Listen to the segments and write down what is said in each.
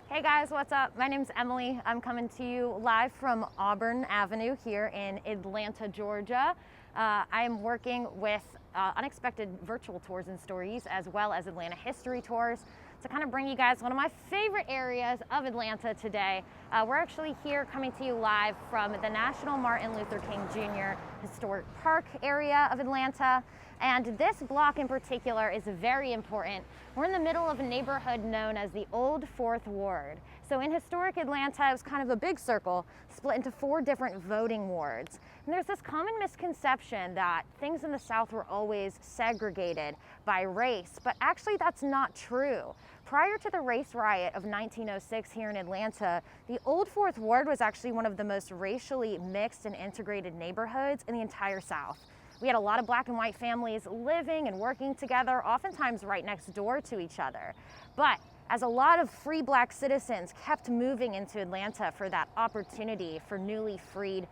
Hey guys, what's up? My name's Emily. I'm coming to you live from Auburn Avenue here in Atlanta, Georgia. I am working with unexpected virtual tours and stories as well as Atlanta history tours to kind of bring you guys one of my favorite areas of Atlanta today. We're actually here coming to you live from the National Martin Luther King Jr. Historic Park area of Atlanta. And this block in particular is very important. We're in the middle of a neighborhood known as the Old Fourth Ward. So in historic Atlanta, it was kind of a big circle split into 4 different voting wards. And there's this common misconception that things in the South were always segregated by race, but actually that's not true. Prior to the race riot of 1906 here in Atlanta, the Old Fourth Ward was actually one of the most racially mixed and integrated neighborhoods in the entire South. We had a lot of black and white families living and working together, oftentimes right next door to each other. But as a lot of free black citizens kept moving into Atlanta for that opportunity for newly freed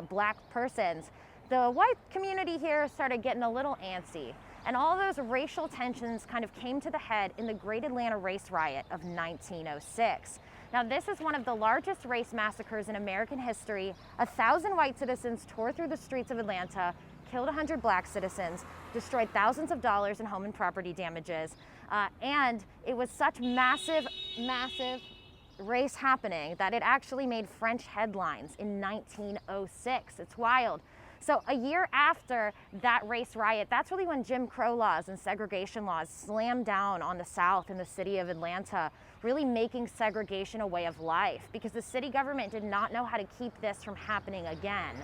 black persons, the white community here started getting a little antsy. And all those racial tensions kind of came to the head in the Great Atlanta Race Riot of 1906. Now, this is one of the largest race massacres in American history. 1,000 white citizens tore through the streets of Atlanta, killed 100 black citizens, destroyed thousands of dollars in home and property damages, and it was such massive race happening that it actually made French headlines in 1906. It's wild. So a year after that race riot, that's really when Jim Crow laws and segregation laws slammed down on the South in the city of Atlanta, really making segregation a way of life because the city government did not know how to keep this from happening again.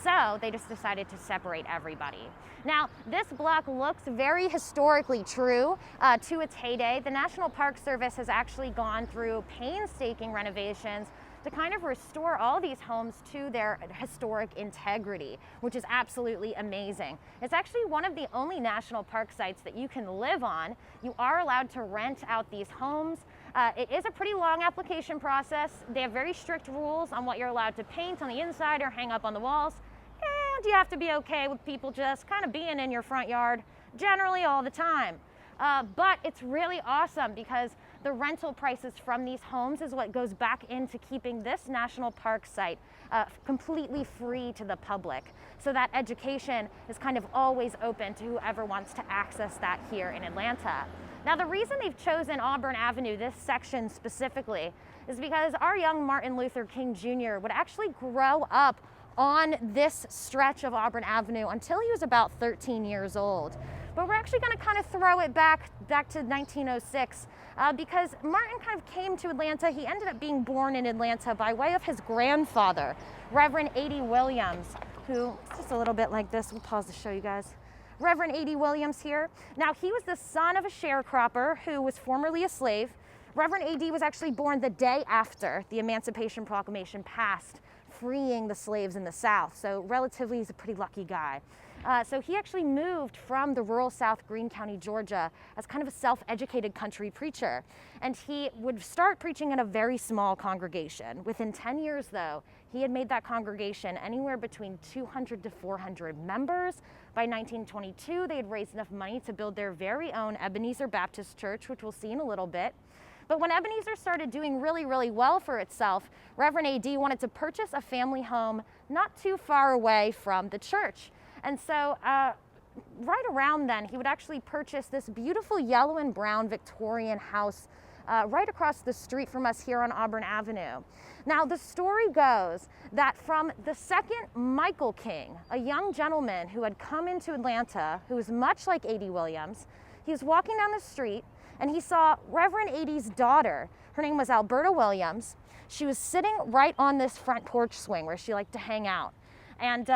So they just decided to separate everybody. Now, this block looks very historically true to its heyday. The National Park Service has actually gone through painstaking renovations to kind of restore all these homes to their historic integrity, which is absolutely amazing. It's actually one of the only national park sites that you can live on. You are allowed to rent out these homes. It is a pretty long application process. They have very strict rules on what you're allowed to paint on the inside or hang up on the walls. And you have to be okay with people just kind of being in your front yard generally all the time. But it's really awesome because the rental prices from these homes is what goes back into keeping this national park site completely free to the public. So that education is kind of always open to whoever wants to access that here in Atlanta. Now, the reason they've chosen Auburn Avenue, this section specifically, is because our young Martin Luther King Jr. would actually grow up on this stretch of Auburn Avenue until he was about 13 years old. But we're actually going to kind of throw it back to 1906 because Martin kind of came to Atlanta. He ended up being born in Atlanta by way of his grandfather, Reverend Adee Williams, who, just a little bit like this, we'll pause to show you guys. Reverend Adee Williams here. Now, he was the son of a sharecropper who was formerly a slave. Reverend Adee was actually born the day after the Emancipation Proclamation passed, freeing the slaves in the South. So relatively, he's a pretty lucky guy. So he actually moved from the rural South, Greene County, Georgia, as kind of a self-educated country preacher. And he would start preaching in a very small congregation. Within 10 years, though, he had made that congregation anywhere between 200 to 400 members. By 1922, they had raised enough money to build their very own Ebenezer Baptist Church, which we'll see in a little bit. But when Ebenezer started doing really, really well for itself, Reverend Adee wanted to purchase a family home not too far away from the church. And so right around then, he would actually purchase this beautiful yellow and brown Victorian house right across the street from us here on Auburn Avenue. Now, the story goes that from the second Michael King, a young gentleman who had come into Atlanta, who was much like Adee Williams, he was walking down the street and he saw Reverend Adee's daughter. Her name was Alberta Williams. She was sitting right on this front porch swing where she liked to hang out. And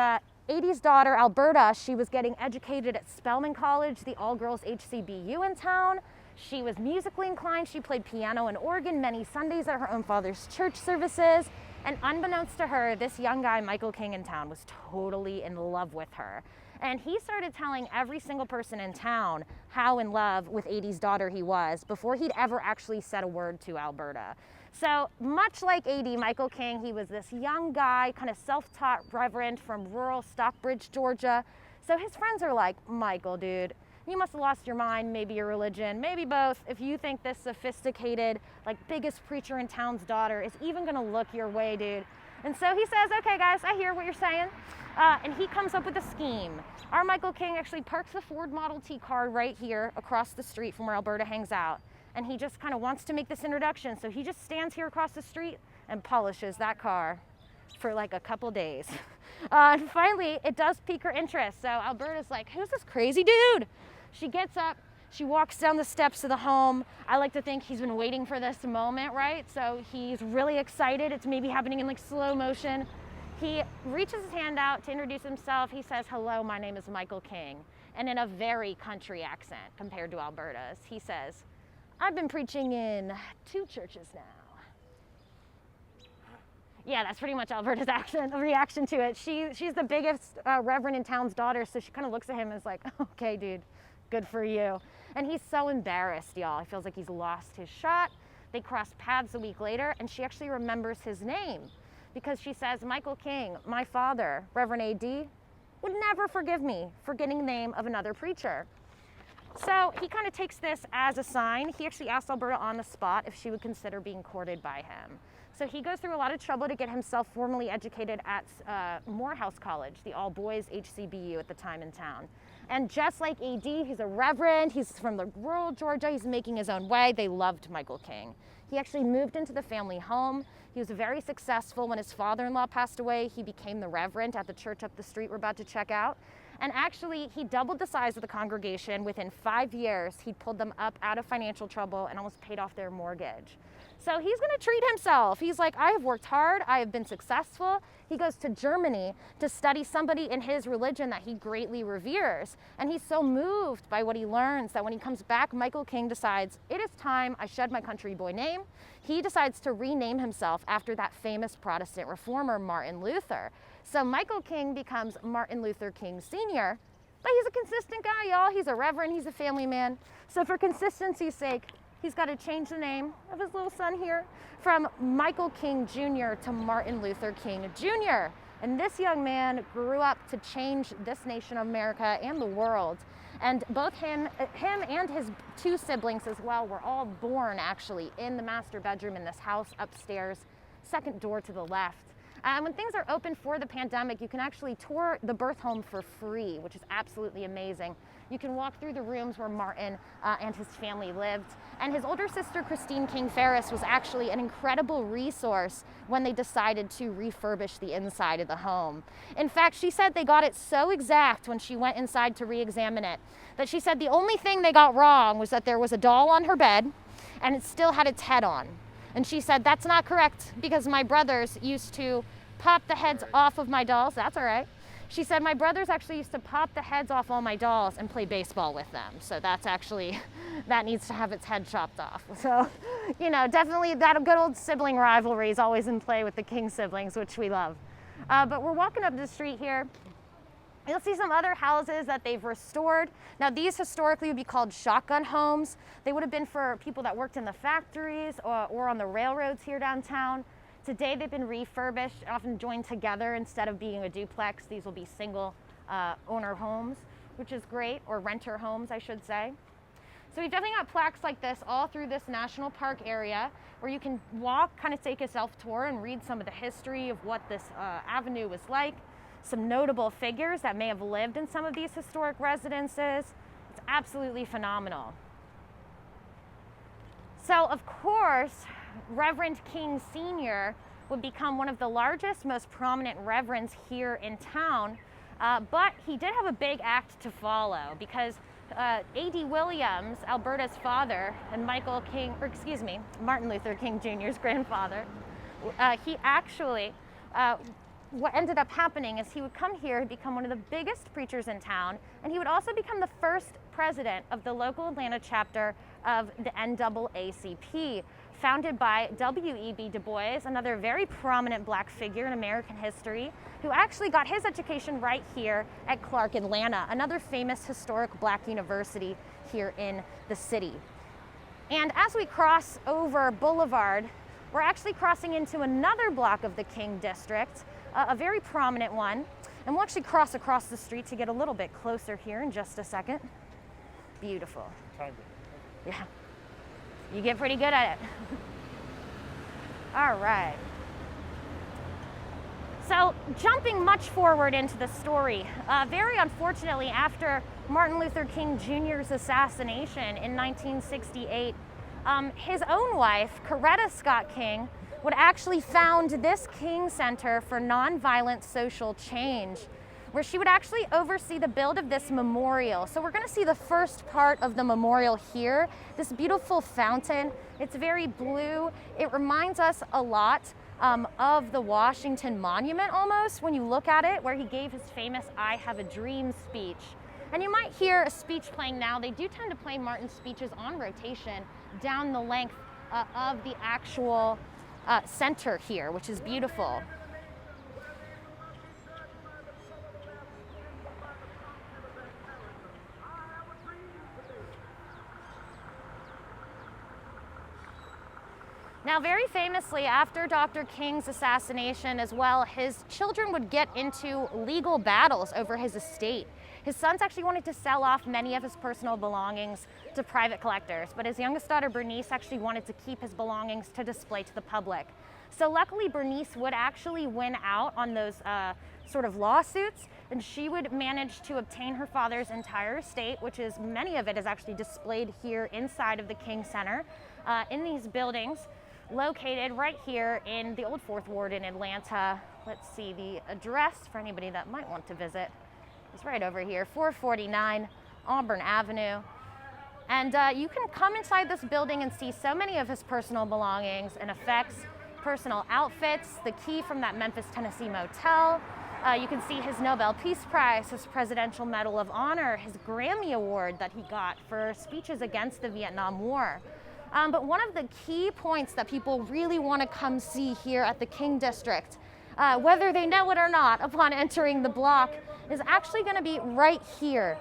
Adee's daughter, Alberta, she was getting educated at Spelman College, the all-girls HCBU in town. She was musically inclined. She played piano and organ many Sundays at her own father's church services. And unbeknownst to her, this young guy, Michael King in town, was totally in love with her. And he started telling every single person in town how in love with Adee's daughter he was before he'd ever actually said a word to Alberta. So much like Adee, Michael King, he was this young guy, kind of self-taught reverend from rural Stockbridge, Georgia. So his friends are like, Michael, dude, You must have lost your mind, maybe your religion, maybe both, if you think this sophisticated, like biggest preacher in town's daughter is even gonna look your way, dude. And so he says, okay guys, I hear what you're saying. And he comes up with a scheme. Our Michael King actually parks the Ford Model T car right here across the street from where Alberta hangs out. And he just kind of wants to make this introduction. So he just stands here across the street and polishes that car for like a couple days. And finally, it does pique her interest. So Alberta's like, who's this crazy dude? She gets up, she walks down the steps of the home. I like to think he's been waiting for this moment, right? So he's really excited. It's maybe happening in like slow motion. He reaches his hand out to introduce himself. He says, hello, my name is Michael King. And in a very country accent compared to Alberta's, he says, I've been preaching in 2 churches now. Yeah, that's pretty much Alberta's reaction to it. She's the biggest Reverend in town's daughter, so she kind of looks at him and is like, okay, dude, good for you. And he's so embarrassed, y'all. He feels like he's lost his shot. They cross paths a week later, and she actually remembers his name because she says, Michael King, my father, Reverend Adee, would never forgive me for getting the name of another preacher. So he kind of takes this as a sign. He actually asked Alberta on the spot if she would consider being courted by him. So he goes through a lot of trouble to get himself formally educated at Morehouse College, the all-boys HCBU at the time in town. And just like Adee, he's a reverend, he's from the rural Georgia, he's making his own way. They loved Michael King. He actually moved into the family home. He was very successful. When his father-in-law passed away, he became the reverend at the church up the street we're about to check out. And actually, he doubled the size of the congregation. Within 5 years, he pulled them up out of financial trouble and almost paid off their mortgage. So he's gonna treat himself. He's like, I have worked hard, I have been successful. He goes to Germany to study somebody in his religion that he greatly reveres. And he's so moved by what he learns that when he comes back, Michael King decides, it is time I shed my country boy name. He decides to rename himself after that famous Protestant reformer, Martin Luther. So Michael King becomes Martin Luther King Sr., but he's a consistent guy, y'all. He's a reverend, he's a family man. So for consistency's sake, he's got to change the name of his little son here from Michael King Jr. to Martin Luther King Jr. And this young man grew up to change this nation of America and the world. And both him and his 2 siblings as well were all born actually in the master bedroom in this house upstairs, second door to the left. And when things are open for the pandemic, you can actually tour the birth home for free, which is absolutely amazing. You can walk through the rooms where Martin and his family lived. And his older sister, Christine King Ferris, was actually an incredible resource when they decided to refurbish the inside of the home. In fact, she said they got it so exact when she went inside to re-examine it, that she said the only thing they got wrong was that there was a doll on her bed and it still had its head on. And she said, that's not correct because my brothers used to pop the heads off of my dolls. That's all right. She said, my brothers actually used to pop the heads off all my dolls and play baseball with them. So that's actually, that needs to have its head chopped off. So, you know, definitely that good old sibling rivalry is always in play with the King siblings, which we love. But we're walking up the street here. You'll see some other houses that they've restored. Now these historically would be called shotgun homes. They would have been for people that worked in the factories or on the railroads here downtown. Today they've been refurbished, often joined together instead of being a duplex. These will be single owner homes, which is great, or renter homes, I should say. So we've definitely got plaques like this all through this national park area where you can walk, kind of take a self-tour and read some of the history of what this avenue was like, some notable figures that may have lived in some of these historic residences. It's absolutely phenomenal. So of course, Reverend King Sr. would become one of the largest, most prominent reverends here in town, but he did have a big act to follow because Adee Williams, Alberta's father, and Martin Luther King Jr.'s grandfather, he actually, what ended up happening is he would come here and become one of the biggest preachers in town, and he would also become the first president of the local Atlanta chapter of the NAACP, founded by W.E.B. Du Bois, another very prominent black figure in American history, who actually got his education right here at Clark Atlanta, another famous historic black university here in the city. And as we cross over Boulevard, we're actually crossing into another block of the King District, a very prominent one. And we'll actually cross across the street to get a little bit closer here in just a second. Beautiful. Kind of. Yeah. You get pretty good at it. All right. So jumping much forward into the story, very unfortunately, after Martin Luther King Jr.'s assassination in 1968, his own wife, Coretta Scott King, would actually found this King Center for Nonviolent Social Change, where she would actually oversee the build of this memorial. So we're going to see the first part of the memorial here, this beautiful fountain. It's very blue. It reminds us a lot of the Washington Monument almost when you look at it, where he gave his famous "I Have a Dream" speech. And you might hear a speech playing now. They do tend to play Martin's speeches on rotation down the length of the actual center here, which is beautiful. Now, very famously, after Dr. King's assassination as well, his children would get into legal battles over his estate. His sons actually wanted to sell off many of his personal belongings to private collectors, but his youngest daughter, Bernice, actually wanted to keep his belongings to display to the public. So luckily, Bernice would actually win out on those sort of lawsuits, and she would manage to obtain her father's entire estate, which is, many of it is actually displayed here inside of the King Center, in these buildings, located right here in the old Fourth Ward in Atlanta. Let's see, the address for anybody that might want to visit is right over here, 449 Auburn Avenue. And you can come inside this building and see so many of his personal belongings and effects, personal outfits, the key from that Memphis, Tennessee motel. You can see his Nobel Peace Prize, his Presidential Medal of Honor, his Grammy Award that he got for speeches against the Vietnam War. But one of the key points that people really want to come see here at the King District, whether they know it or not upon entering the block, is actually going to be right here.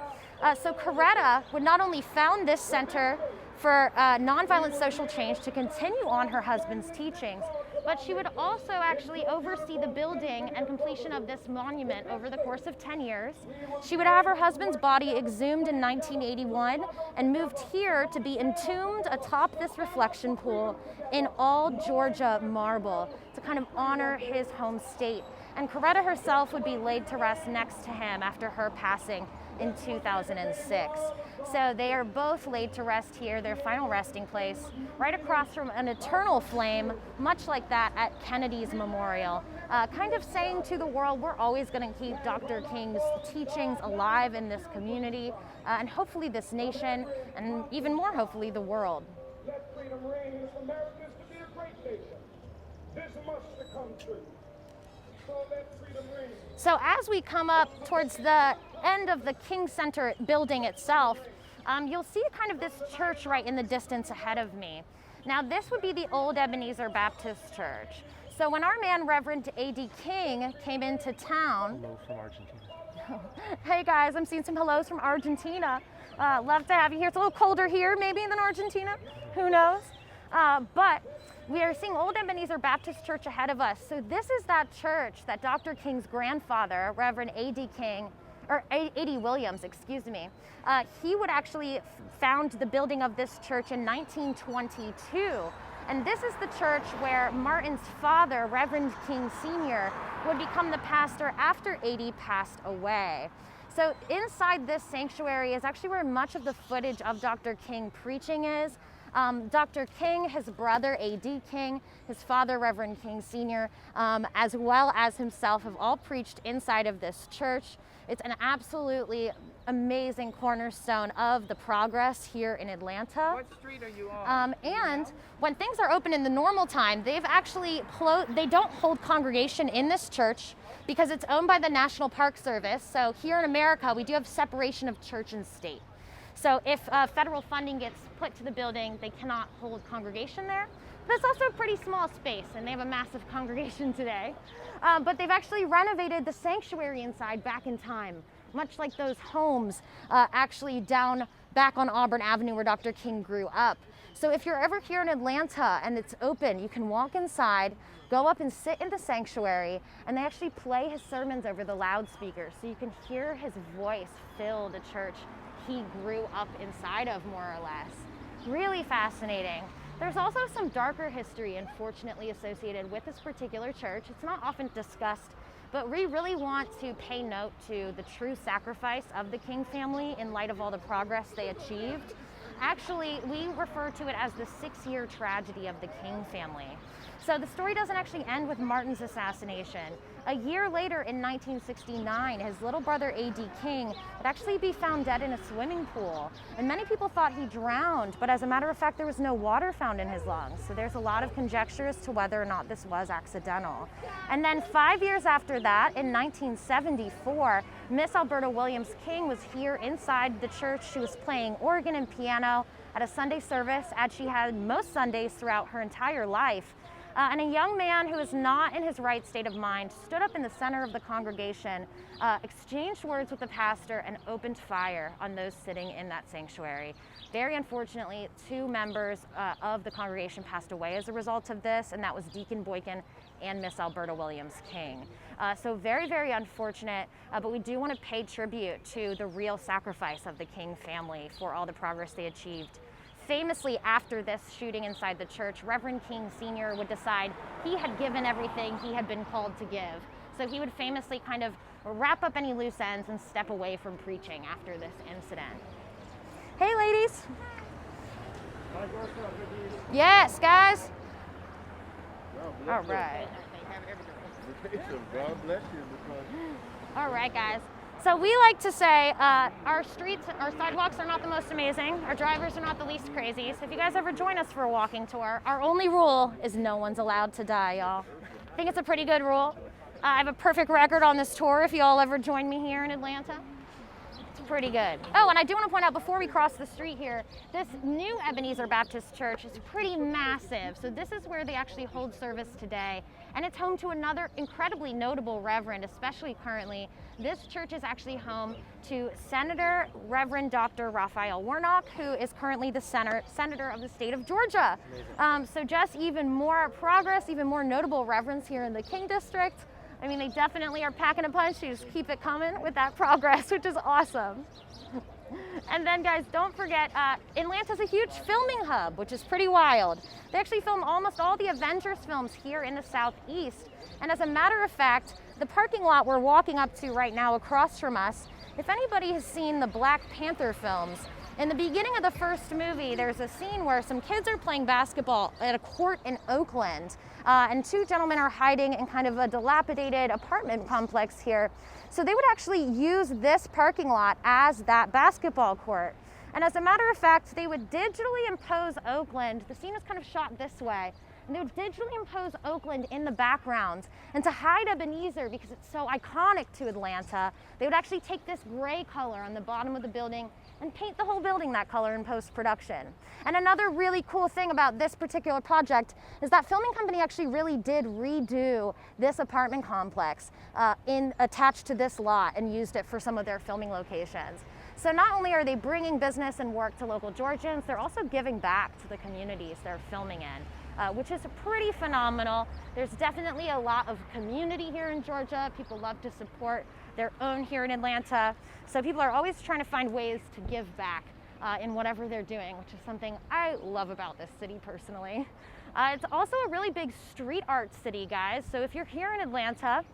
So Coretta would not only found this center for nonviolent social change to continue on her husband's teachings, but she would also actually oversee the building and completion of this monument over the course of 10 years. She would have her husband's body exhumed in 1981 and moved here to be entombed atop this reflection pool in all Georgia marble to kind of honor his home state. And Coretta herself would be laid to rest next to him after her passing in 2006. So they are both laid to rest here, their final resting place, right across from an eternal flame, much like that at Kennedy's Memorial, kind of saying to the world, we're always going to keep Dr. King's teachings alive in this community, and hopefully this nation, and even more hopefully the world. Let freedom reign if America is to be a great nation. This must come true. So let freedom reign. So as we come up towards the end of the King Center building itself, you'll see kind of this church right in the distance ahead of me. Now this would be the old Ebenezer Baptist Church. So when our man Reverend Adee King came into town... Hello from Argentina. Hey guys, I'm seeing some hellos from Argentina. Love to have you here. It's a little colder here maybe than Argentina, who knows? But we are seeing Old Ebenezer Baptist Church ahead of us. So this is that church that Dr. King's grandfather, Reverend Adee King, or Adee Williams, excuse me, he would actually found the building of this church in 1922. And this is the church where Martin's father, Reverend King Sr., would become the pastor after Adee passed away. So inside this sanctuary is actually where much of the footage of Dr. King preaching is. Dr. King, his brother Adee King, his father Reverend King Sr., as well as himself have all preached inside of this church. It's an absolutely amazing cornerstone of the progress here in Atlanta. What street are you on? And when things are open in the normal time, they've actually they don't hold congregation in this church because it's owned by the National Park Service. So here in America, we do have separation of church and state. So if federal funding gets put to the building, they cannot hold congregation there. But it's also a pretty small space, and they have a massive congregation today. But they've actually renovated the sanctuary inside back in time, much like those homes actually down back on Auburn Avenue where Dr. King grew up. So if you're ever here in Atlanta and it's open, you can walk inside, go up and sit in the sanctuary, and they actually play his sermons over the loudspeakers, so you can hear his voice fill the church he grew up inside of, more or less. Really fascinating. There's also some darker history, unfortunately, associated with this particular church. It's not often discussed, but we really want to pay note to the true sacrifice of the King family in light of all the progress they achieved. Actually, we refer to it as the 6-year tragedy of the King family. So the story doesn't actually end with Martin's assassination. A year later, in 1969, his little brother Adee King would actually be found dead in a swimming pool. And many people thought he drowned, but as a matter of fact, there was no water found in his lungs. So there's a lot of conjecture as to whether or not this was accidental. And then 5 years after that, in 1974, Miss Alberta Williams King was here inside the church. She was playing organ and piano at a Sunday service, as she had most Sundays throughout her entire life. And a young man who was not in his right state of mind stood up in the center of the congregation, exchanged words with the pastor, and opened fire on those sitting in that sanctuary. Very unfortunately, 2 members of the congregation passed away as a result of this, and that was Deacon Boykin and Miss Alberta Williams King. So very, very unfortunate, but we do want to pay tribute to the real sacrifice of the King family for all the progress they achieved. Famously, after this shooting inside the church, Reverend King Sr. would decide he had given everything he had been called to give. So he would famously kind of wrap up any loose ends and step away from preaching after this incident. Hey, ladies. Yes, guys. All right. God bless you. All right, guys. So we like to say our streets, our sidewalks are not the most amazing. Our drivers are not the least crazy. So if you guys ever join us for a walking tour, our only rule is no one's allowed to die, y'all. I think it's a pretty good rule. I have a perfect record on this tour if y'all ever join me here in Atlanta. It's pretty good. Oh, and I do want to point out before we cross the street here, this new Ebenezer Baptist Church is pretty massive. So this is where they actually hold service today. And it's home to another incredibly notable Reverend, especially currently. This church is actually home to Senator Reverend Dr. Raphael Warnock, who is currently the Senator of the state of Georgia. So just even more progress, even more notable reverends here in the King District. I mean, they definitely are packing a punch. You just keep it coming with that progress, which is awesome. And then, guys, don't forget, Atlanta's a huge filming hub, which is pretty wild. They actually film almost all the Avengers films here in the Southeast. And as a matter of fact, the parking lot we're walking up to right now across from us, if anybody has seen the Black Panther films, in the beginning of the first movie, there's a scene where some kids are playing basketball at a court in Oakland, and 2 gentlemen are hiding in kind of a dilapidated apartment complex here. So they would actually use this parking lot as that basketball court. And as a matter of fact, they would digitally impose Oakland. The scene is kind of shot this way. And they would digitally impose Oakland in the background. And to hide Ebenezer, because it's so iconic to Atlanta, they would actually take this gray color on the bottom of the building and paint the whole building that color in post-production. And another really cool thing about this particular project is that filming company actually really did redo this apartment complex attached to this lot and used it for some of their filming locations. So not only are they bringing business and work to local Georgians, they're also giving back to the communities they're filming in, which is pretty phenomenal. There's definitely a lot of community here in Georgia. People love to support their own here in Atlanta. So people are always trying to find ways to give back in whatever they're doing, which is something I love about this city personally. It's also a really big street art city, guys. So if you're here in Atlanta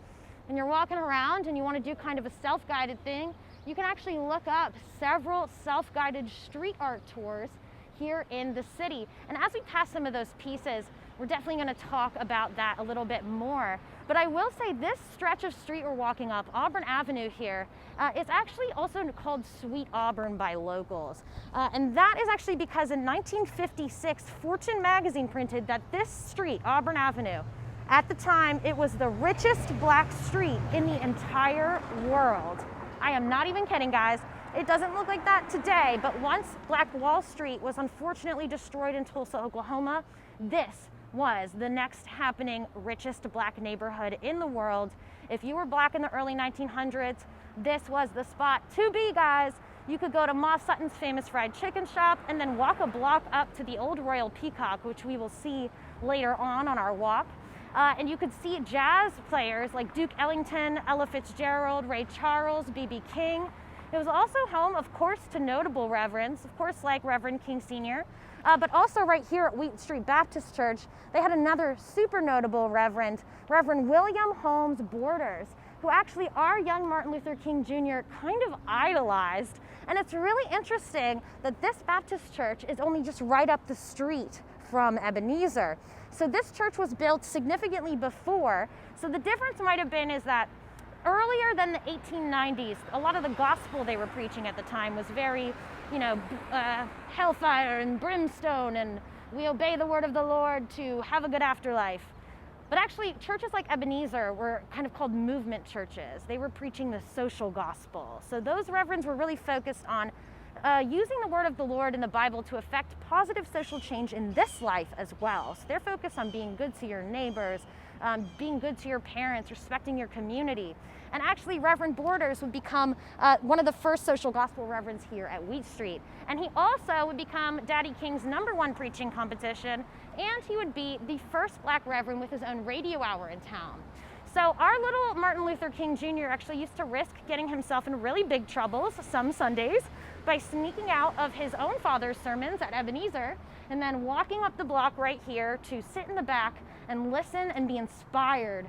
and you're walking around and you want to do kind of a self-guided thing, you can actually look up several self-guided street art tours here in the city. And as we pass some of those pieces, we're definitely going to talk about that a little bit more. But I will say this stretch of street we're walking up, Auburn Avenue here, is actually also called Sweet Auburn by locals. And that is actually because in 1956, Fortune magazine printed that this street, Auburn Avenue, at the time, it was the richest black street in the entire world. I am not even kidding, guys. It doesn't look like that today, but once Black Wall Street was unfortunately destroyed in Tulsa, Oklahoma, this was the next happening richest black neighborhood in the world. If you were black in the early 1900s, this was the spot to be, guys. You could go to Ma Sutton's famous fried chicken shop and then walk a block up to the old Royal Peacock, which we will see later on our walk. And you could see jazz players like Duke Ellington, Ella Fitzgerald, Ray Charles, B.B. King. It was also home, of course, to notable reverends, of course, like Reverend King Sr., but also right here at Wheat Street Baptist Church, they had another super notable reverend, Reverend William Holmes Borders, who actually our young Martin Luther King Jr. kind of idolized. And it's really interesting that this Baptist church is only just right up the street from Ebenezer. So this church was built significantly before. So the difference might have been is that earlier than the 1890s, a lot of the gospel they were preaching at the time was very, hellfire and brimstone, and we obey the word of the Lord to have a good afterlife. But actually, churches like Ebenezer were kind of called movement churches. They were preaching the social gospel. So those reverends were really focused on using the word of the Lord in the Bible to affect positive social change in this life as well. So they're focused on being good to your neighbors, being good to your parents, respecting your community. And actually, Reverend Borders would become one of the first social gospel reverends here at Wheat Street. And he also would become Daddy King's #1 preaching competition, and he would be the first black reverend with his own radio hour in town. So our little Martin Luther King Jr. actually used to risk getting himself in really big troubles some Sundays by sneaking out of his own father's sermons at Ebenezer and then walking up the block right here to sit in the back and listen and be inspired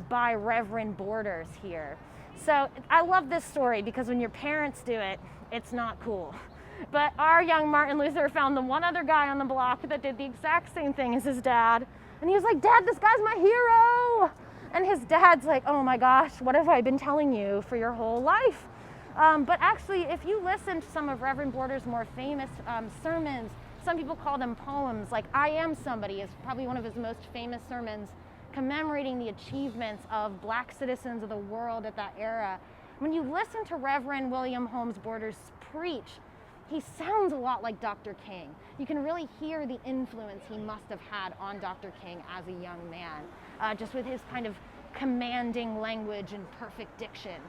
by Reverend Borders here. So I love this story because when your parents do it, it's not cool. But our young Martin Luther found the one other guy on the block that did the exact same thing as his dad. And he was like, "Dad, this guy's my hero." And his dad's like, "Oh my gosh, what have I been telling you for your whole life?" But actually, if you listen to some of Reverend Borders' more famous sermons, some people call them poems, like "I Am Somebody" is probably one of his most famous sermons, commemorating the achievements of black citizens of the world at that era. When you listen to Reverend William Holmes Borders preach, he sounds a lot like Dr. King. You can really hear the influence he must have had on Dr. King as a young man, just with his kind of commanding language and perfect diction,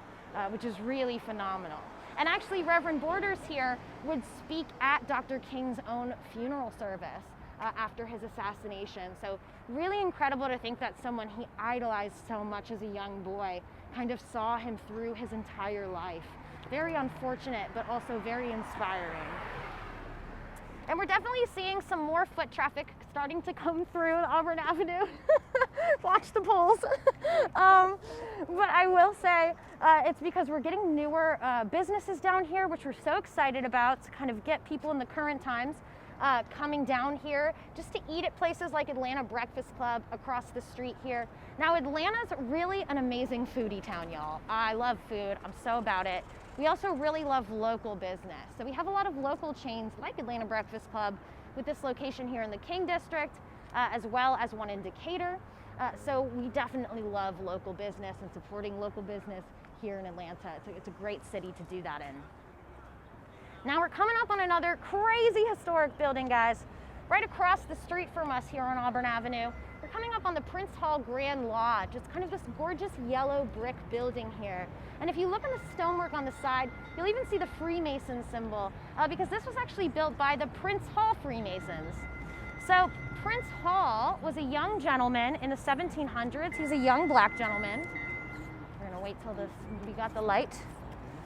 which is really phenomenal. And actually, Reverend Borders here would speak at Dr. King's own funeral service after his assassination. So really incredible to think that someone he idolized so much as a young boy kind of saw him through his entire life. Very unfortunate, but also very inspiring. And we're definitely seeing some more foot traffic starting to come through Auburn Avenue. Watch the polls. But I will say it's because we're getting newer businesses down here, which we're so excited about to kind of get people in the current times coming down here just to eat at places like Atlanta Breakfast Club across the street here. Now, Atlanta's really an amazing foodie town, y'all. I love food. I'm so about it. We also really love local business. So we have a lot of local chains like Atlanta Breakfast Club with this location here in the King District, as well as one in Decatur. So we definitely love local business and supporting local business here in Atlanta. It's a great city to do that in. Now we're coming up on another crazy historic building, guys. Right across the street from us here on Auburn Avenue, we're coming up on the Prince Hall Grand Lodge. It's kind of this gorgeous yellow brick building here. And if you look at the stonework on the side, you'll even see the Freemason symbol because this was actually built by the Prince Hall Freemasons. So Prince Hall was a young gentleman in the 1700s. He's a young black gentleman. We're gonna wait till we got the light.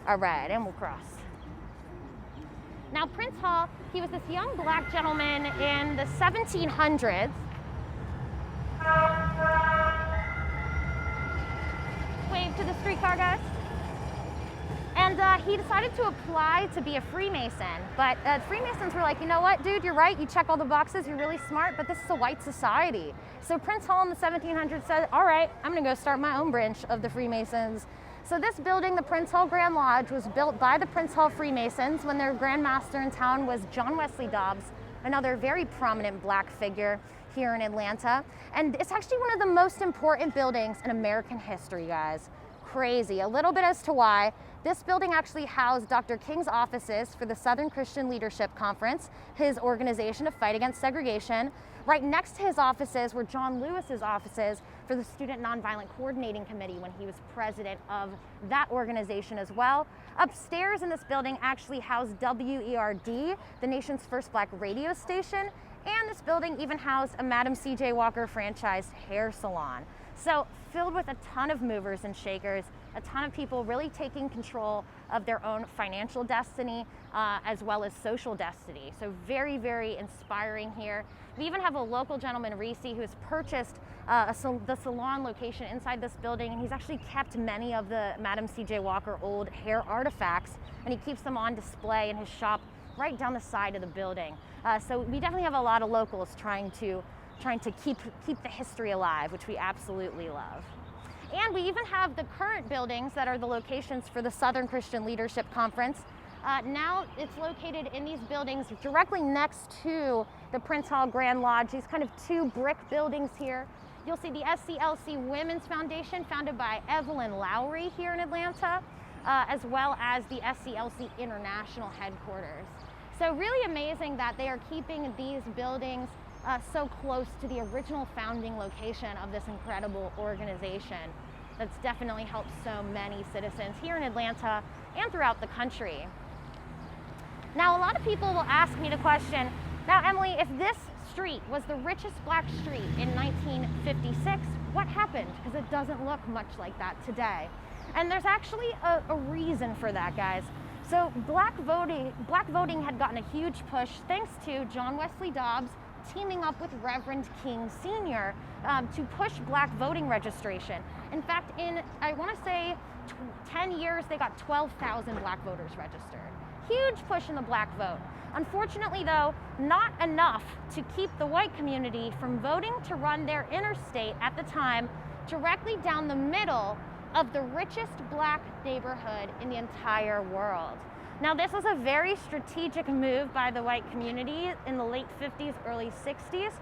All right, and we'll cross. Now, Prince Hall, he was this young black gentleman in the 1700s. Wave to the streetcar, guys. And he decided to apply to be a Freemason. But Freemasons were like, "You know what, dude, you're right. You check all the boxes. You're really smart, but this is a white society." So Prince Hall in the 1700s said, "All right, I'm going to go start my own branch of the Freemasons." So this building, the Prince Hall Grand Lodge, was built by the Prince Hall Freemasons when their Grand Master in town was John Wesley Dobbs, another very prominent black figure here in Atlanta. And it's actually one of the most important buildings in American history, guys. Crazy. A little bit as to why. This building actually housed Dr. King's offices for the Southern Christian Leadership Conference, his organization to fight against segregation. Right next to his offices were John Lewis's offices for the Student Nonviolent Coordinating Committee when he was president of that organization as well. Upstairs in this building actually housed WERD, the nation's first black radio station, and this building even housed a Madam C.J. Walker franchised hair salon. So filled with a ton of movers and shakers, a ton of people really taking control of their own financial destiny as well as social destiny. So very, very inspiring here. We even have a local gentleman, Reese, who has purchased the salon location inside this building, and he's actually kept many of the Madam C.J. Walker old hair artifacts, and he keeps them on display in his shop right down the side of the building. So we definitely have a lot of locals trying to keep the history alive, which we absolutely love. And we even have the current buildings that are the locations for the Southern Christian Leadership Conference. Now it's located in these buildings directly next to the Prince Hall Grand Lodge, these kind of two brick buildings here. You'll see the SCLC Women's Foundation, founded by Evelyn Lowry here in Atlanta, as well as the SCLC International headquarters. So really amazing that they are keeping these buildings so close to the original founding location of this incredible organization that's definitely helped so many citizens here in Atlanta and throughout the country. Now, a lot of people will ask me the question, now Emily, if this street was the richest black street in 1956, what happened? Because it doesn't look much like that today. And there's actually a reason for that, guys. So black voting had gotten a huge push thanks to John Wesley Dobbs teaming up with Reverend King Sr. To push black voting registration. In fact, in, I want to say, 10 years, they got 12,000 black voters registered. Huge push in the black vote. Unfortunately, though, not enough to keep the white community from voting to run their interstate at the time directly down the middle of the richest black neighborhood in the entire world. Now, this was a very strategic move by the white community in the late 50s, early 60s,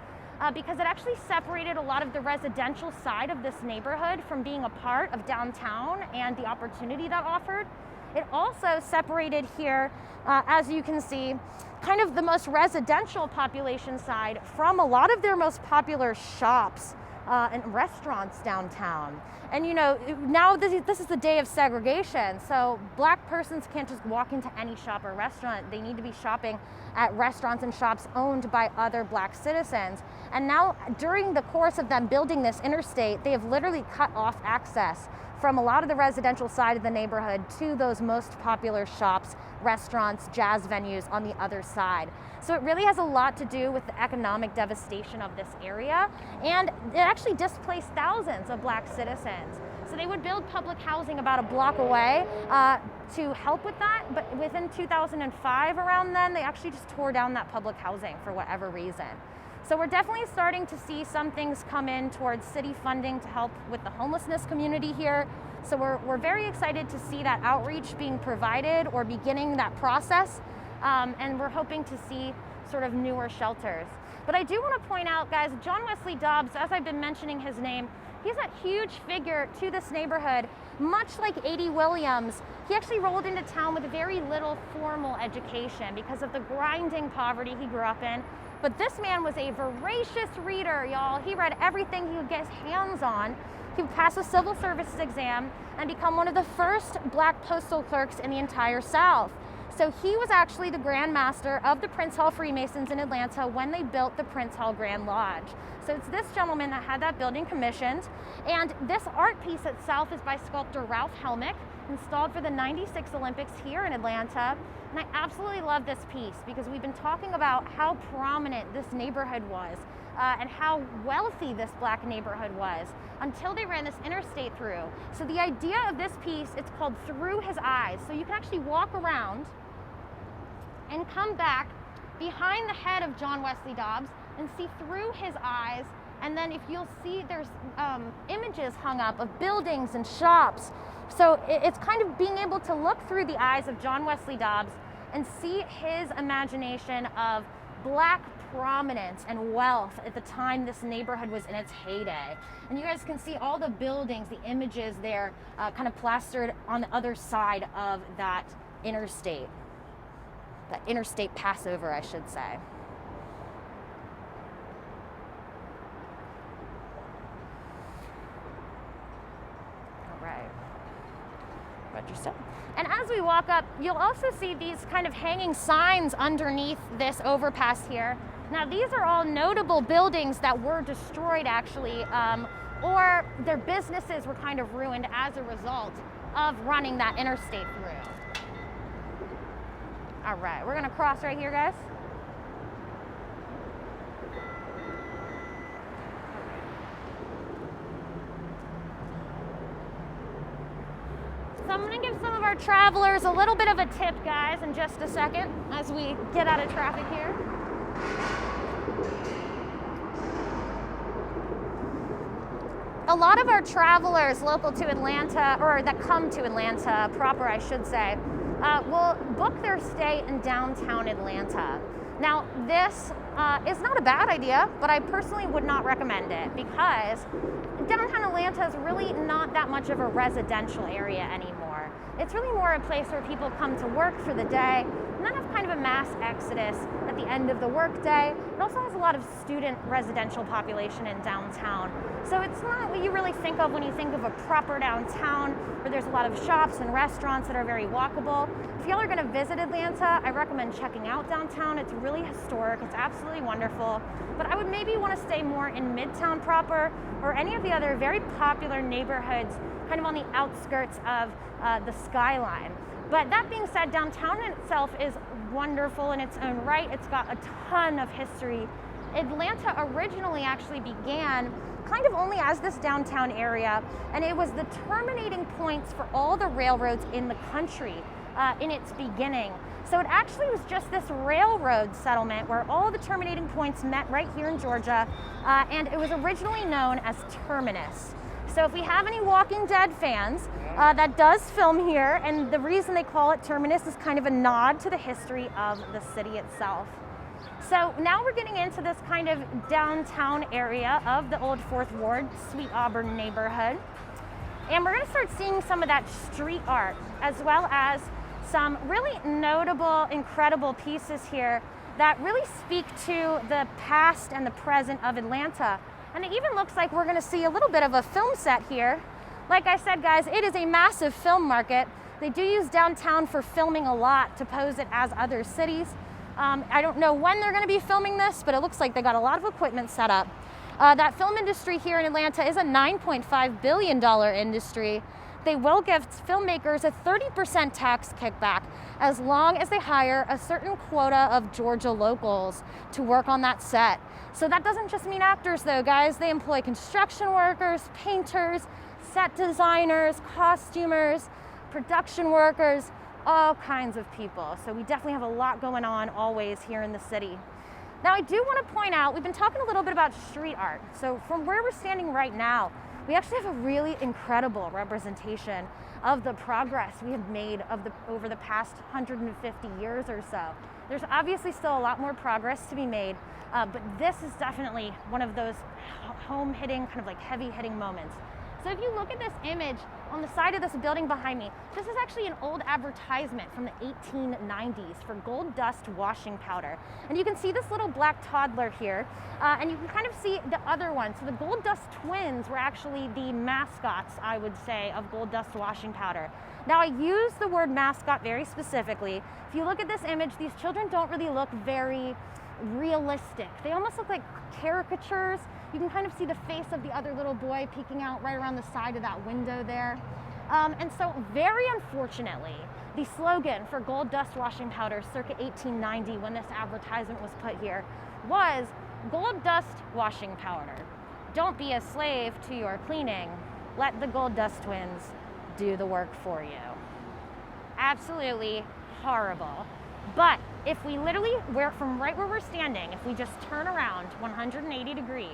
because it actually separated a lot of the residential side of this neighborhood from being a part of downtown and the opportunity that offered. It also separated here, as you can see, kind of the most residential population side from a lot of their most popular shops and restaurants downtown. And you know, now this is the day of segregation, so black persons can't just walk into any shop or restaurant. They need to be shopping at restaurants and shops owned by other black citizens. And now, during the course of them building this interstate, they have literally cut off access from a lot of the residential side of the neighborhood to those most popular shops, restaurants, jazz venues on the other side. So it really has a lot to do with the economic devastation of this area, and it actually displaced thousands of black citizens. So they would build public housing about a block away to help with that, but within 2005, around then, they actually just tore down that public housing for whatever reason. So we're definitely starting to see some things come in towards city funding to help with the homelessness community here. So we're very excited to see that outreach being provided or beginning that process. And we're hoping to see sort of newer shelters. But I do want to point out, guys, John Wesley Dobbs, as I've been mentioning his name, he's a huge figure to this neighborhood. Much like Adee Williams, he actually rolled into town with very little formal education because of the grinding poverty he grew up in. But this man was a voracious reader, y'all. He read everything he could get his hands on. He would pass a civil services exam and become one of the first black postal clerks in the entire South. So he was actually the Grand Master of the Prince Hall Freemasons in Atlanta when they built the Prince Hall Grand Lodge. So it's this gentleman that had that building commissioned. And this art piece itself is by sculptor Ralph Helmick, installed for the '96 Olympics here in Atlanta. And I absolutely love this piece because we've been talking about how prominent this neighborhood was and how wealthy this black neighborhood was until they ran this interstate through. So the idea of this piece, it's called Through His Eyes. So you can actually walk around and come back behind the head of John Wesley Dobbs and see through his eyes. And then if you'll see, there's images hung up of buildings and shops. So it's kind of being able to look through the eyes of John Wesley Dobbs and see his imagination of black prominence and wealth at the time this neighborhood was in its heyday. And you guys can see all the buildings, the images there kind of plastered on the other side of that interstate Passover, I should say. All right. Register. And as we walk up, you'll also see these kind of hanging signs underneath this overpass here. Now, these are all notable buildings that were destroyed, actually, or their businesses were kind of ruined as a result of running that interstate through. All right, we're gonna cross right here, guys. So I'm gonna give some of our travelers a little bit of a tip, guys, in just a second as we get out of traffic here. A lot of our travelers local to Atlanta, or that come to Atlanta proper, I should say, will book their stay in downtown Atlanta. Now, this is not a bad idea, but I personally would not recommend it because downtown Atlanta is really not that much of a residential area anymore. It's really more a place where people come to work for the day and then have kind of a mass exodus at the end of the workday. It also has a lot of student residential population in downtown. So it's not what you really think of when you think of a proper downtown where there's a lot of shops and restaurants that are very walkable. If y'all are gonna visit Atlanta, I recommend checking out downtown. It's really historic, it's absolutely wonderful. But I would maybe wanna stay more in Midtown proper or any of the other very popular neighborhoods kind of on the outskirts of the skyline. But that being said, downtown in itself is wonderful in its own right. It's got a ton of history. Atlanta originally actually began kind of only as this downtown area, and it was the terminating points for all the railroads in the country in its beginning. So it actually was just this railroad settlement where all the terminating points met right here in Georgia, and it was originally known as Terminus. So if we have any Walking Dead fans, that does film here, and the reason they call it Terminus is kind of a nod to the history of the city itself. So now we're getting into this kind of downtown area of the old 4th Ward, Sweet Auburn neighborhood. And we're gonna start seeing some of that street art, as well as some really notable, incredible pieces here that really speak to the past and the present of Atlanta. And it even looks like we're gonna see a little bit of a film set here. Like I said, guys, it is a massive film market. They do use downtown for filming a lot to pose it as other cities. I don't know when they're gonna be filming this, but it looks like they got a lot of equipment set up. That film industry here in Atlanta is a $9.5 billion industry. They will give filmmakers a 30% tax kickback as long as they hire a certain quota of Georgia locals to work on that set. So that doesn't just mean actors though, guys. They employ construction workers, painters, set designers, costumers, production workers, all kinds of people. So we definitely have a lot going on always here in the city. Now I do want to point out, we've been talking a little bit about street art. So from where we're standing right now, we actually have a really incredible representation of the progress we have made over the past 150 years or so. There's obviously still a lot more progress to be made, but this is definitely one of those home-hitting, kind of like heavy-hitting moments. So if you look at this image on the side of this building behind me, this is actually an old advertisement from the 1890s for gold dust washing powder. And you can see this little black toddler here, and you can kind of see the other one. So the Gold Dust twins were actually the mascots, I would say, of gold dust washing powder. Now I use the word mascot very specifically. If you look at this image, these children don't really look very realistic. They almost look like caricatures. You can kind of see the face of the other little boy peeking out right around the side of that window there. And so very unfortunately, the slogan for gold dust washing powder circa 1890, when this advertisement was put here, was gold dust washing powder. Don't be a slave to your cleaning. Let the Gold Dust twins do the work for you. Absolutely horrible. But if we literally, from right where we're standing, if we just turn around 180 degrees,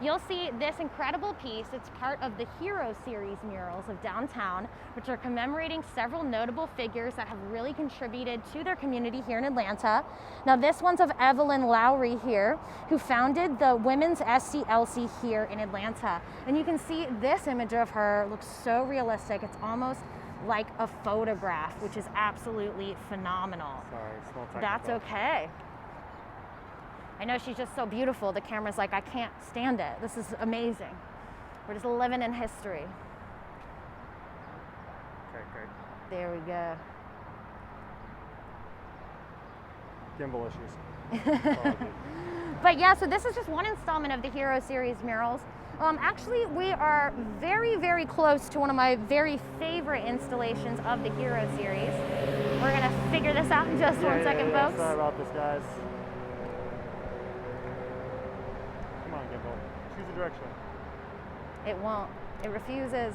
you'll see this incredible piece. It's part of the Hero Series murals of downtown, which are commemorating several notable figures that have really contributed to their community here in Atlanta. Now this one's of Evelyn Lowry here, who founded the Women's SCLC here in Atlanta. And you can see this image of her looks so realistic. It's almost like a photograph, which is absolutely phenomenal. Sorry, small technical. That's okay. I know she's just so beautiful. The camera's like, I can't stand it. This is amazing. We're just living in history. Okay, great. There we go. Gimbal issues. But yeah, so this is just one installment of the Hero Series murals. Actually, we are very, very close to one of my very favorite installations of the Hero Series. We're gonna figure this out in just 1 second, folks. Sorry about this, guys. Come on, Gimbal. Choose a direction. It won't. It refuses.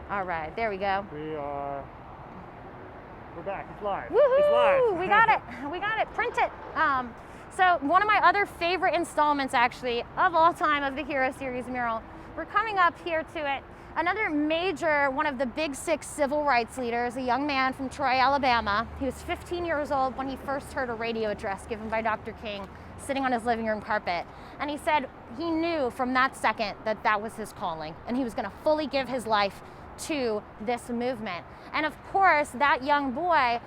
All right, there we go. We're back. It's live. Woohoo! It's live. We got it. We got it. Print it. So one of my other favorite installments, actually, of all time of the Hero Series mural. We're coming up here to it. Another major, one of the big 6 civil rights leaders, a young man from Troy, Alabama. He was 15 years old when he first heard a radio address given by Dr. King sitting on his living room carpet. And he said he knew from that second that that was his calling and he was gonna fully give his life to this movement. And of course, that young boy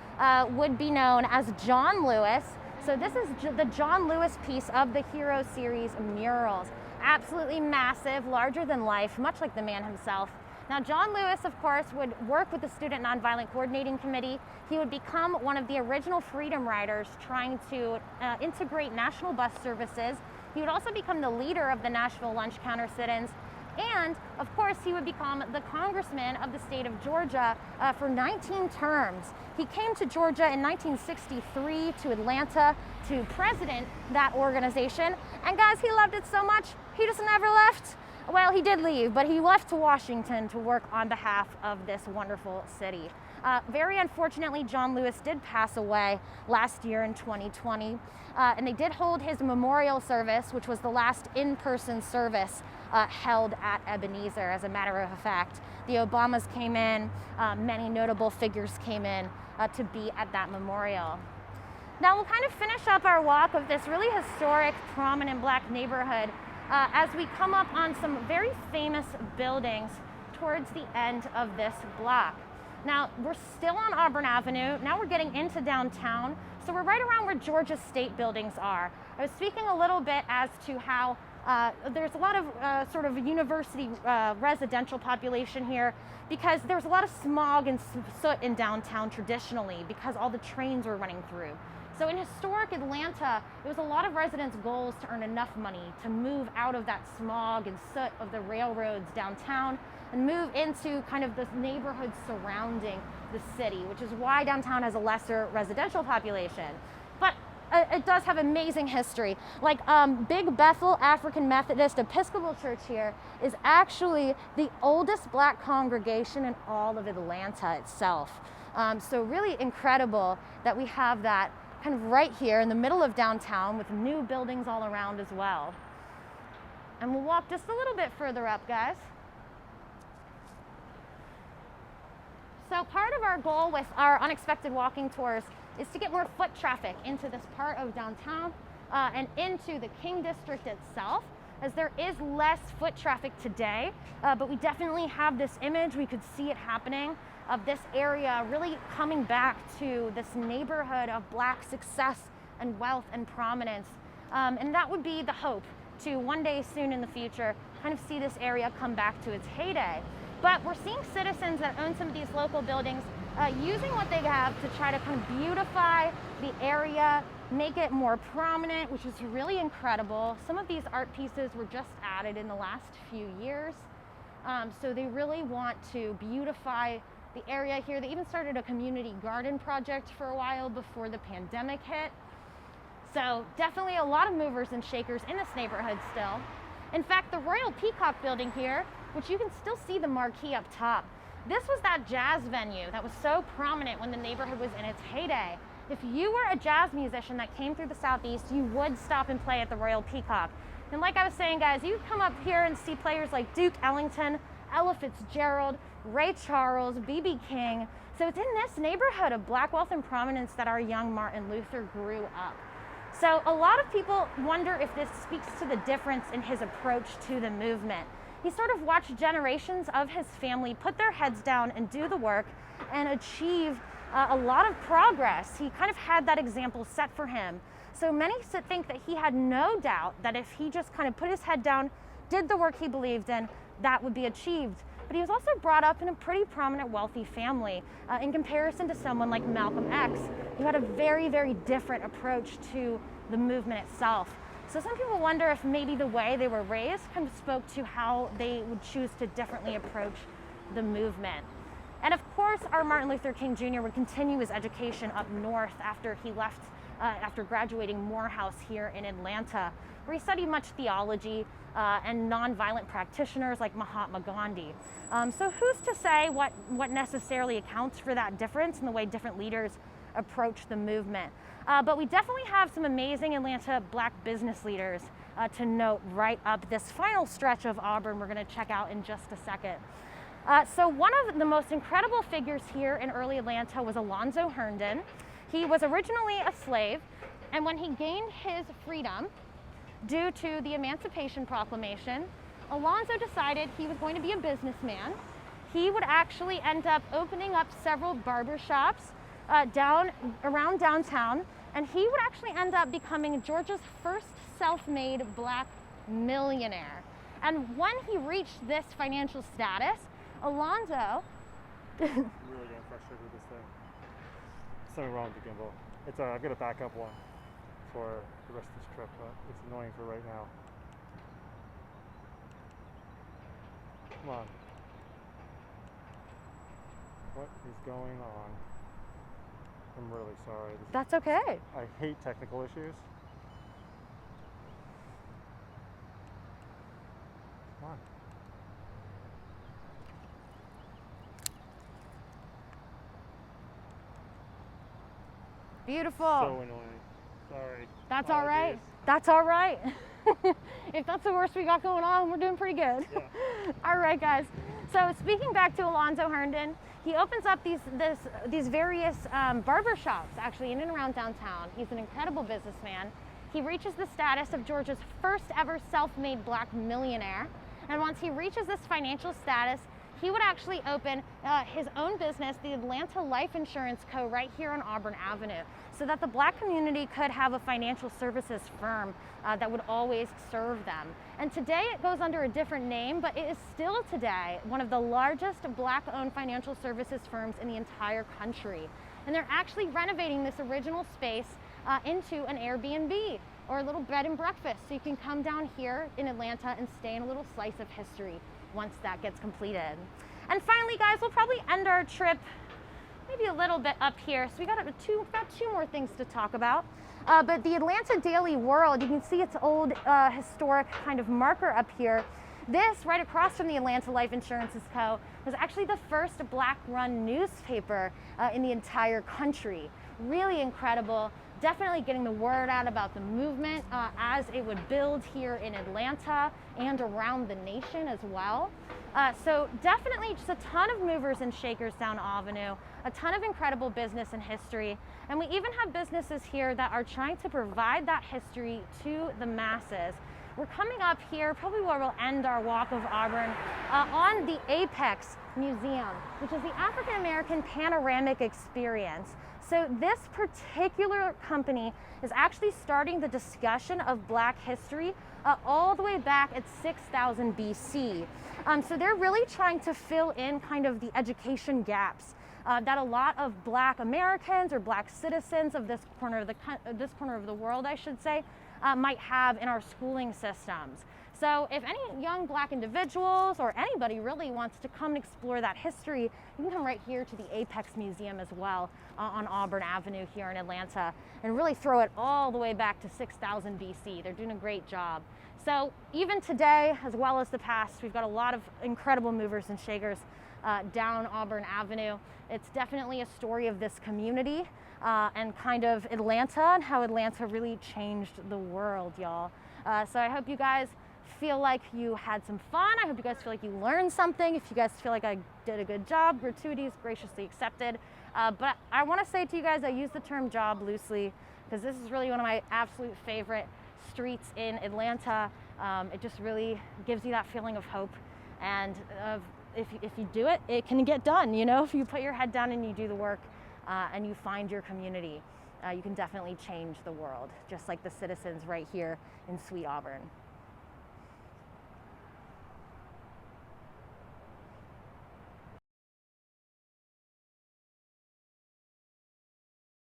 would be known as John Lewis. So this is the John Lewis piece of the Hero Series murals. Absolutely massive, larger than life, much like the man himself. Now, John Lewis, of course, would work with the Student Nonviolent Coordinating Committee. He would become one of the original freedom riders trying to integrate national bus services. He would also become the leader of the National Lunch Counter Sit-ins. And of course, he would become the congressman of the state of Georgia for 19 terms. He came to Georgia in 1963 to Atlanta to president that organization. And guys, he loved it so much, he just never left. Well, he did leave, but he left to Washington to work on behalf of this wonderful city. Very unfortunately, John Lewis did pass away last year in 2020. And they did hold his memorial service, which was the last in-person service held at Ebenezer, as a matter of fact. The Obamas came in, many notable figures came in to be at that memorial. Now we'll kind of finish up our walk of this really historic, prominent Black neighborhood as we come up on some very famous buildings towards the end of this block. Now, we're still on Auburn Avenue. Now we're getting into downtown. So we're right around where Georgia State buildings are. I was speaking a little bit as to how there's a lot of sort of university residential population here because there's a lot of smog and soot in downtown traditionally because all the trains were running through. So in historic Atlanta, it was a lot of residents' goals to earn enough money to move out of that smog and soot of the railroads downtown and move into kind of the neighborhoods surrounding the city, which is why downtown has a lesser residential population. But it does have amazing history. Like Big Bethel African Methodist Episcopal Church here is actually the oldest Black congregation in all of Atlanta itself. So really incredible that we have that kind of right here in the middle of downtown with new buildings all around as well. And we'll walk just a little bit further up, guys. So part of our goal with our unexpected walking tours is to get more foot traffic into this part of downtown and into the King District itself, as there is less foot traffic today, but we definitely have this image, we could see it happening, of this area really coming back to this neighborhood of Black success and wealth and prominence. And that would be the hope, to one day soon in the future kind of see this area come back to its heyday. But we're seeing citizens that own some of these local buildings using what they have to try to kind of beautify the area, make it more prominent, which is really incredible. Some of these art pieces were just added in the last few years. So they really want to beautify the area here. They even started a community garden project for a while before the pandemic hit. So definitely a lot of movers and shakers in this neighborhood still. In fact, the Royal Peacock building here, which you can still see the marquee up top, this was that jazz venue that was so prominent when the neighborhood was in its heyday. If you were a jazz musician that came through the Southeast, you would stop and play at the Royal Peacock. And like I was saying, guys, you come up here and see players like Duke Ellington, Ella Fitzgerald, Ray Charles, B.B. King. So it's in this neighborhood of Black wealth and prominence that our young Martin Luther grew up. So a lot of people wonder if this speaks to the difference in his approach to the movement. He sort of watched generations of his family put their heads down and do the work and achieve a lot of progress. He kind of had that example set for him. So many think that he had no doubt that if he just kind of put his head down, did the work he believed in, that would be achieved. But he was also brought up in a pretty prominent, wealthy family in comparison to someone like Malcolm X, who had a very, very different approach to the movement itself. So some people wonder if maybe the way they were raised kind of spoke to how they would choose to differently approach the movement. And of course, our Martin Luther King Jr. would continue his education up north after he left, after graduating Morehouse here in Atlanta, where he studied much theology and nonviolent practitioners like Mahatma Gandhi. So who's to say what necessarily accounts for that difference in the way different leaders approach the movement? But we definitely have some amazing Atlanta Black business leaders to note right up this final stretch of Auburn we're going to check out in just a second. So one of the most incredible figures here in early Atlanta was Alonzo Herndon. He was originally a slave, and when he gained his freedom due to the Emancipation Proclamation, Alonzo decided he was going to be a businessman. He would actually end up opening up several barber shops around downtown, and he would actually end up becoming Georgia's first self-made Black millionaire. And when he reached this financial status, Alonzo... I'm really getting frustrated with this thing. There's something wrong with the gimbal. I've got a backup one for the rest of this trip, but it's annoying for right now. Come on. What is going on? I'm really sorry. That's okay. I hate technical issues. Come on. Beautiful. So annoying. Sorry. That's all right. Apologies. That's all right. If that's the worst we got going on, we're doing pretty good. Yeah. All right, guys. So speaking back to Alonzo Herndon, he opens up these various barber shops actually in and around downtown. He's an incredible businessman. He reaches the status of Georgia's first ever self-made Black millionaire. And once he reaches this financial status, he would actually open his own business, the Atlanta Life Insurance Co. right here on Auburn Avenue, so that the Black community could have a financial services firm that would always serve them. And today it goes under a different name, but it is still today one of the largest Black-owned financial services firms in the entire country. And they're actually renovating this original space into an Airbnb or a little bed and breakfast, so you can come down here in Atlanta and stay in a little slice of history once that gets completed. And finally, guys, we'll probably end our trip maybe a little bit up here. So we got about two more things to talk about. But the Atlanta Daily World, you can see its old historic kind of marker up here. This, right across from the Atlanta Life Insurance Co., was actually the first Black-run newspaper in the entire country. Really incredible. Definitely getting the word out about the movement as it would build here in Atlanta and around the nation as well. So definitely just a ton of movers and shakers down Avenue, a ton of incredible business and history. And we even have businesses here that are trying to provide that history to the masses. We're coming up here, probably where we'll end our walk of Auburn, on the Apex Museum, which is the African American Panoramic Experience. So this particular company is actually starting the discussion of Black history all the way back at 6000 BC. So they're really trying to fill in kind of the education gaps that a lot of Black Americans or Black citizens of this corner of the world, I should say, might have in our schooling systems. So if any young Black individuals or anybody really wants to come and explore that history, you can come right here to the Apex Museum as well on Auburn Avenue here in Atlanta and really throw it all the way back to 6000 BC. They're doing a great job. So even today, as well as the past, we've got a lot of incredible movers and shakers down Auburn Avenue. It's definitely a story of this community and kind of Atlanta and how Atlanta really changed the world, y'all. So I hope you guys feel like you had some fun. I hope you guys feel like you learned something. If you guys feel like I did a good job, gratuities graciously accepted. But I want to say to you guys, I use the term job loosely because this is really one of my absolute favorite streets in Atlanta. It just really gives you that feeling of hope, and if you do it, it can get done. You know, if you put your head down and you do the work and you find your community, you can definitely change the world, just like the citizens right here in sweet Auburn.